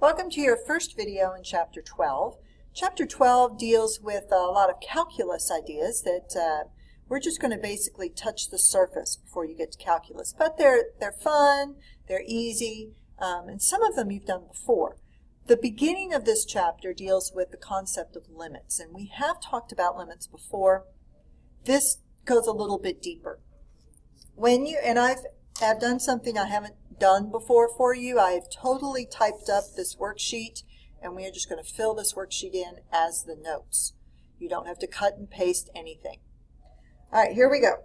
Welcome to your first video in Chapter 12. Chapter 12 deals with a lot of calculus ideas that we're just going to basically touch the surface before you get to calculus. But they're fun, they're easy, and some of them you've done before. The beginning of this chapter deals with the concept of limits, and we have talked about limits before. This goes a little bit deeper. I've done something I haven't done before for you. I have totally typed up this worksheet, and we are just going to fill this worksheet in as the notes. You don't have to cut and paste anything. All right, here we go.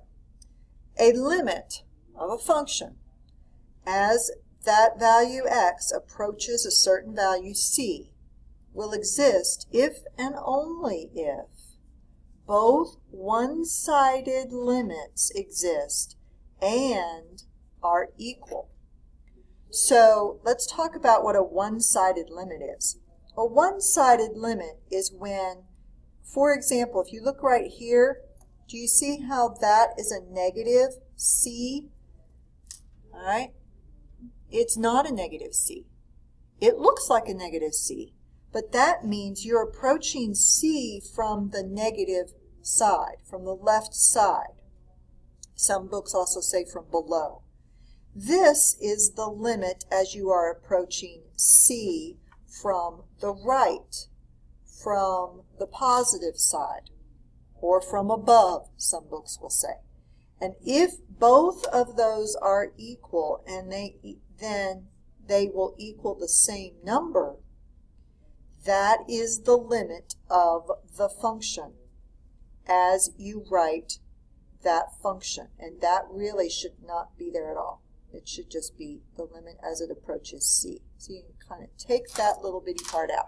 A limit of a function as that value x approaches a certain value c will exist if and only if both one-sided limits exist and are equal. So let's talk about what a one-sided limit is. A one-sided limit is when, for example, if you look right here, do you see how that is a negative c? All right? It's not a negative c. It looks like a negative c, but that means you're approaching c from the negative side, from the left side. Some books also say from below. This is the limit as you are approaching c from the right, from the positive side, or from above, some books will say. And if both of those are equal, and then they will equal the same number, that is the limit of the function as you write that function. And that really should not be there at all. It should just be the limit as it approaches c. So you can kind of take that little bitty part out.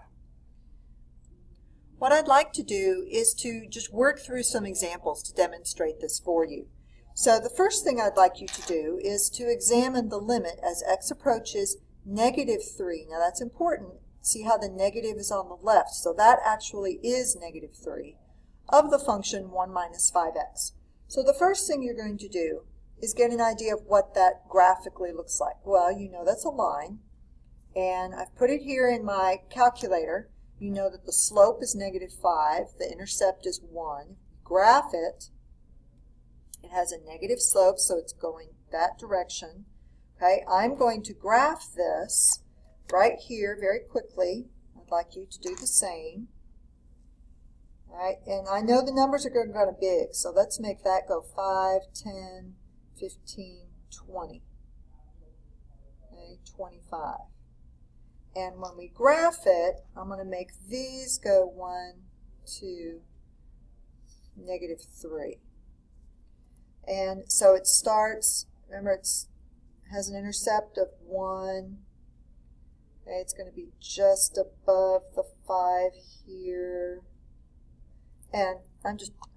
What I'd like to do is to just work through some examples to demonstrate this for you. So the first thing I'd like you to do is to examine the limit as x approaches negative 3. Now that's important. See how the negative is on the left. So that actually is negative 3 of the function 1 minus 5x. So the first thing you're going to do is get an idea of what that graphically looks like. Well, you know that's a line, and I've put it here in my calculator. You know that the slope is negative 5, the intercept is 1. Graph it. It has a negative slope, so it's going that direction. Okay, I'm going to graph this right here very quickly. I'd like you to do the same. All right, and I know the numbers are going to go big, so let's make that go 5, 10, 15, 20, okay, 25. And when we graph it, I'm going to make these go 1, 2, negative 3. And so it starts, remember it has an intercept of 1. Okay, it's going to be just above the 5 here. And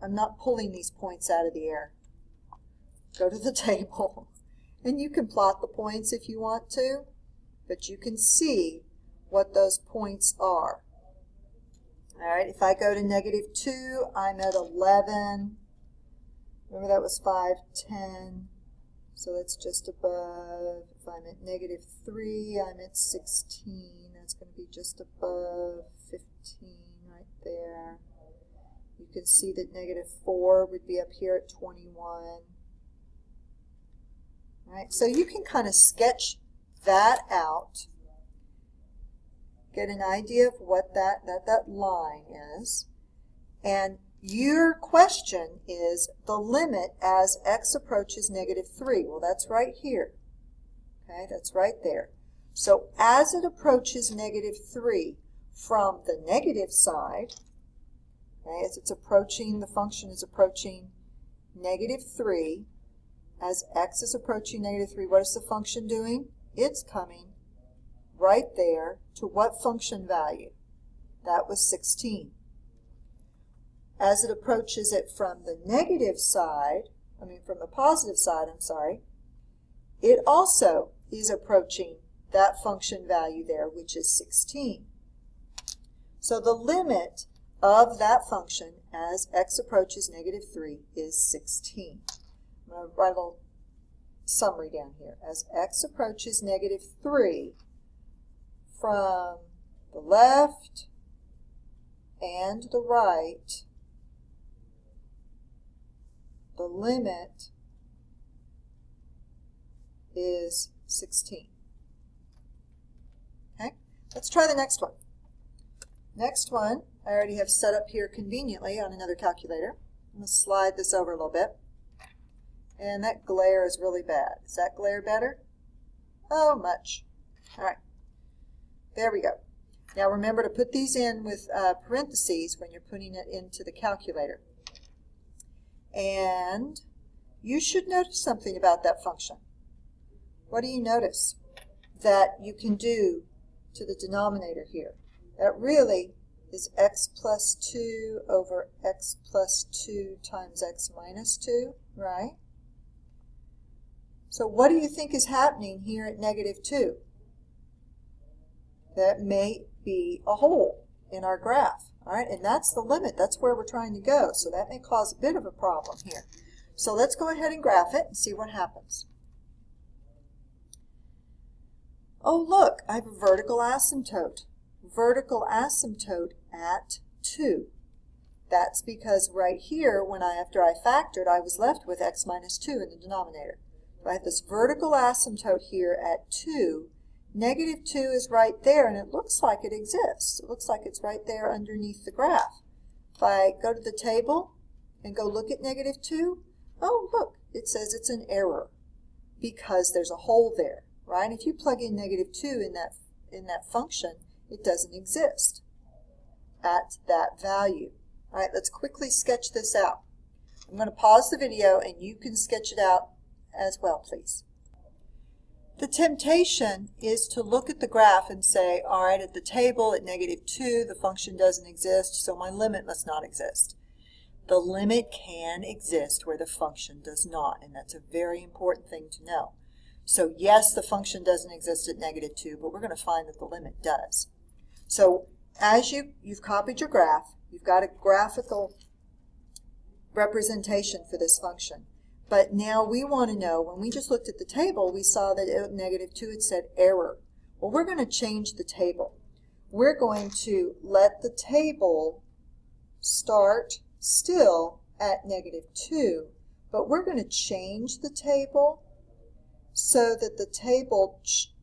I'm not pulling these points out of the air. Go to the table, and you can plot the points if you want to, but you can see what those points are. All right, if I go to negative 2, I'm at 11. Remember that was 5, 10, so that's just above. If I'm at negative 3, I'm at 16. That's going to be just above 15 right there. You can see that negative 4 would be up here at 21. Right, so you can kind of sketch that out, get an idea of what that line is, and your question is the limit as x approaches negative 3. Well, that's right here. Okay, that's right there. So as it approaches negative 3 from the negative side, okay, as it's approaching, the function is approaching negative 3, as x is approaching negative 3, what is the function doing? It's coming right there to what function value? That was 16. As it approaches it from the negative side, from the positive side, it also is approaching that function value there, which is 16. So the limit of that function as x approaches negative 3 is 16. I'm going to write a little summary down here. As x approaches negative 3 from the left and the right, the limit is 16. Okay, let's try the next one. Next one, I already have set up here conveniently on another calculator. I'm going to slide this over a little bit. And that glare is really bad. Is that glare better? Oh, much. All right. There we go. Now remember to put these in with parentheses when you're putting it into the calculator. And you should notice something about that function. What do you notice that you can do to the denominator here? That really is x plus 2 over x plus 2 times x minus 2, right? So what do you think is happening here at negative 2? That may be a hole in our graph, all right? And that's the limit. That's where we're trying to go. So that may cause a bit of a problem here. So let's go ahead and graph it and see what happens. Oh, look, I have a vertical asymptote. Vertical asymptote at 2. That's because right here, after I factored, I was left with x minus 2 in the denominator. So I have this vertical asymptote here at 2. Negative 2 is right there, and it looks like it exists. It looks like it's right there underneath the graph. If I go to the table and go look at negative 2, oh, look, it says it's an error because there's a hole there, right? If you plug in negative 2 in that function, it doesn't exist at that value. All right, let's quickly sketch this out. I'm going to pause the video and you can sketch it out as well, please. The temptation is to look at the graph and say, all right, at the table at negative 2, the function doesn't exist, so my limit must not exist. The limit can exist where the function does not, and that's a very important thing to know. So yes, the function doesn't exist at negative 2, but we're going to find that the limit does. So as you've copied your graph, you've got a graphical representation for this function. But now we want to know, when we just looked at the table, we saw that at negative 2 it said error. Well, we're going to change the table. We're going to let the table start still at negative 2, but we're going to change the table so that the table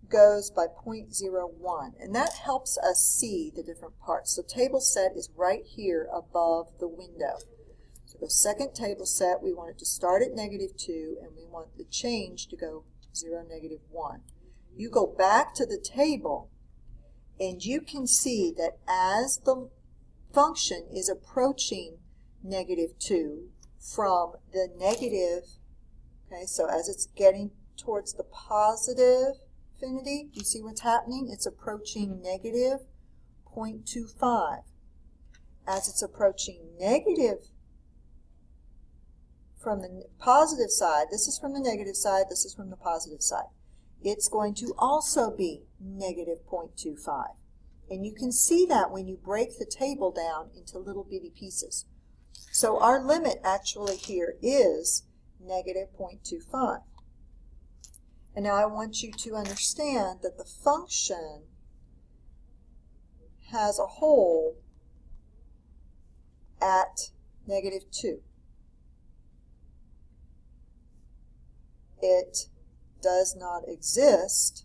goes by 0.01, and that helps us see the different parts. So table set is right here above the window. So the second table set, we want it to start at negative 2, and we want the change to go 0, negative 1. You go back to the table, and you can see that as the function is approaching negative 2 from the negative, okay, so as it's getting towards the positive infinity, you see what's happening? It's approaching negative 0.25. As it's approaching negative from the positive side, this is from the negative side, this is from the positive side, it's going to also be negative 0.25. And you can see that when you break the table down into little bitty pieces. So our limit actually here is negative 0.25. And now I want you to understand that the function has a hole at negative 2. It does not exist,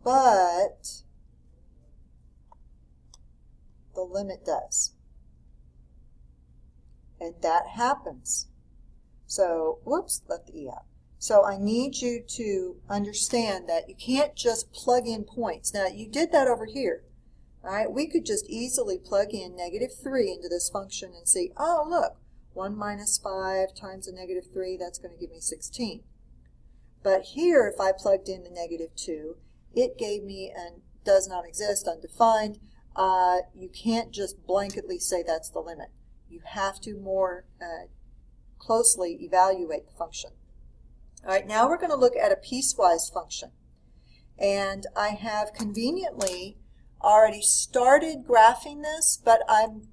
but the limit does. And that happens. So, whoops, left the E out. So I need you to understand that you can't just plug in points. Now, you did that over here. All right, we could just easily plug in negative 3 into this function and see, oh, look, 1 minus 5 times a negative 3, that's going to give me 16. But here, if I plugged in the negative 2, it gave me an does not exist, undefined. You can't just blanketly say that's the limit. You have to more closely evaluate the function. All right, now we're going to look at a piecewise function. And I have conveniently already started graphing this, but I'm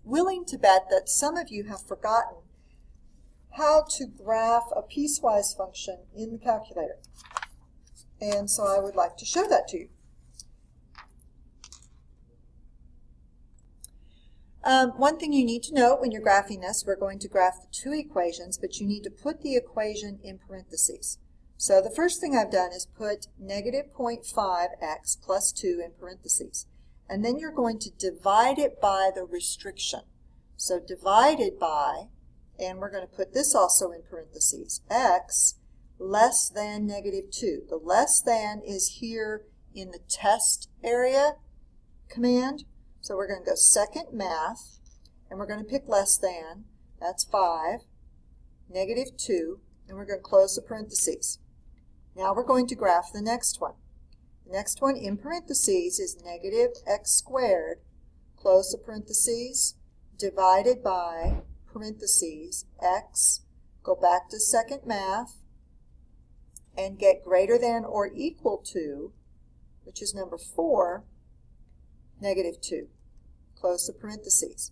willing to bet that some of you have forgotten how to graph a piecewise function in the calculator. And so I would like to show that to you. One thing you need to note when you're graphing this, we're going to graph the two equations, but you need to put the equation in parentheses. So the first thing I've done is put negative 0.5x plus 2 in parentheses. And then you're going to divide it by the restriction. So divided by, and we're going to put this also in parentheses, x less than negative 2. The less than is here in the test area command. So we're going to go second math, and we're going to pick less than, that's 5, negative 2, and we're going to close the parentheses. Now we're going to graph the next one. The next one in parentheses is negative x squared, close the parentheses, divided by parentheses x, go back to second math, and get greater than or equal to, which is number 4, negative 2. Close the parentheses.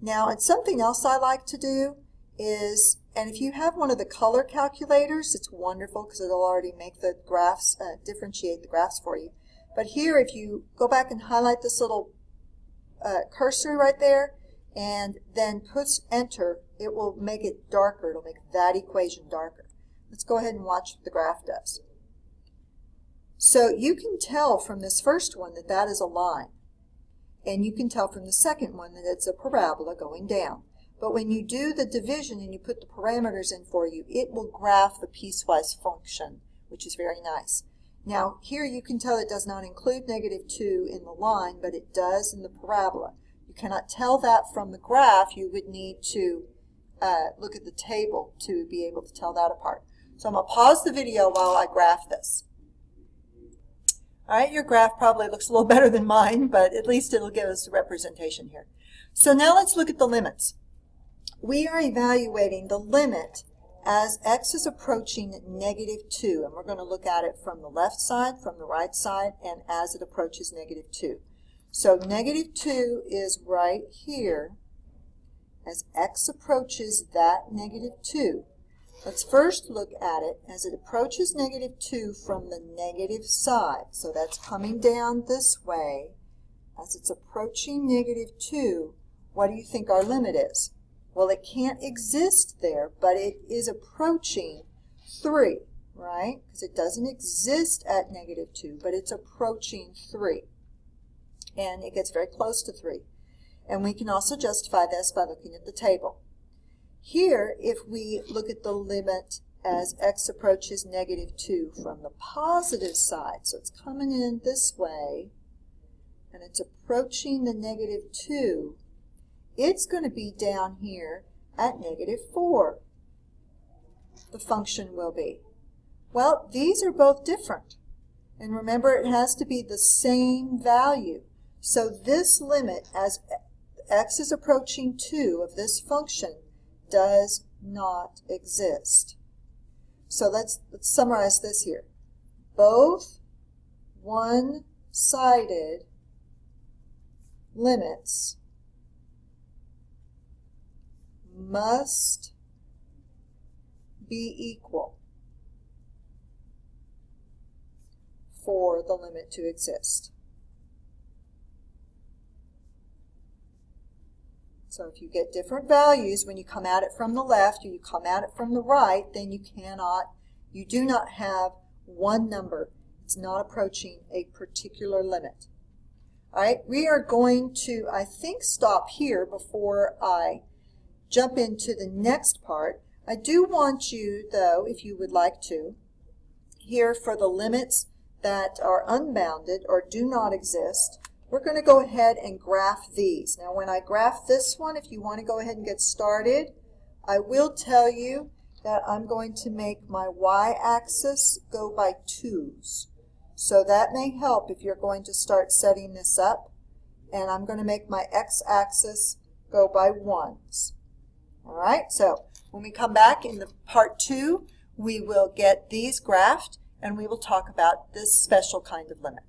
Now, and something else I like to do is, and if you have one of the color calculators, it's wonderful because it'll already make the graphs, differentiate the graphs for you. But here, if you go back and highlight this little cursor right there, and then push enter, it will make it darker. It'll make that equation darker. Let's go ahead and watch what the graph does. So you can tell from this first one that that is a line. And you can tell from the second one that it's a parabola going down. But when you do the division and you put the parameters in for you, it will graph the piecewise function, which is very nice. Now here you can tell it does not include negative 2 in the line, but it does in the parabola. You cannot tell that from the graph. You would need to look at the table to be able to tell that apart. So I'm going to pause the video while I graph this. All right, your graph probably looks a little better than mine, but at least it'll give us a representation here. So now let's look at the limits. We are evaluating the limit as x is approaching negative 2, and we're going to look at it from the left side, from the right side, and as it approaches negative 2. So negative 2 is right here as x approaches that negative 2. Let's first look at it as it approaches negative 2 from the negative side. So that's coming down this way. As it's approaching negative 2, what do you think our limit is? Well, it can't exist there, but it is approaching 3, right? Because it doesn't exist at negative 2, but it's approaching 3. And it gets very close to 3. And we can also justify this by looking at the table. Here, if we look at the limit as x approaches negative 2 from the positive side, so it's coming in this way, and it's approaching the negative 2, it's going to be down here at negative 4. The function will be. Well, these are both different. And remember, it has to be the same value. So this limit as x is approaching 2 of this function does not exist. So let's summarize this here. Both one-sided limits must be equal for the limit to exist. So if you get different values when you come at it from the left or you come at it from the right, then you do not have one number. It's not approaching a particular limit. All right, we are going to, I think, stop here before I jump into the next part. I do want you, though, if you would like to, here for the limits that are unbounded or do not exist, we're going to go ahead and graph these. Now when I graph this one, if you want to go ahead and get started, I will tell you that I'm going to make my y-axis go by 2's. So that may help if you're going to start setting this up. And I'm going to make my x-axis go by 1's. All right, so when we come back in the part 2, we will get these graphed and we will talk about this special kind of limit.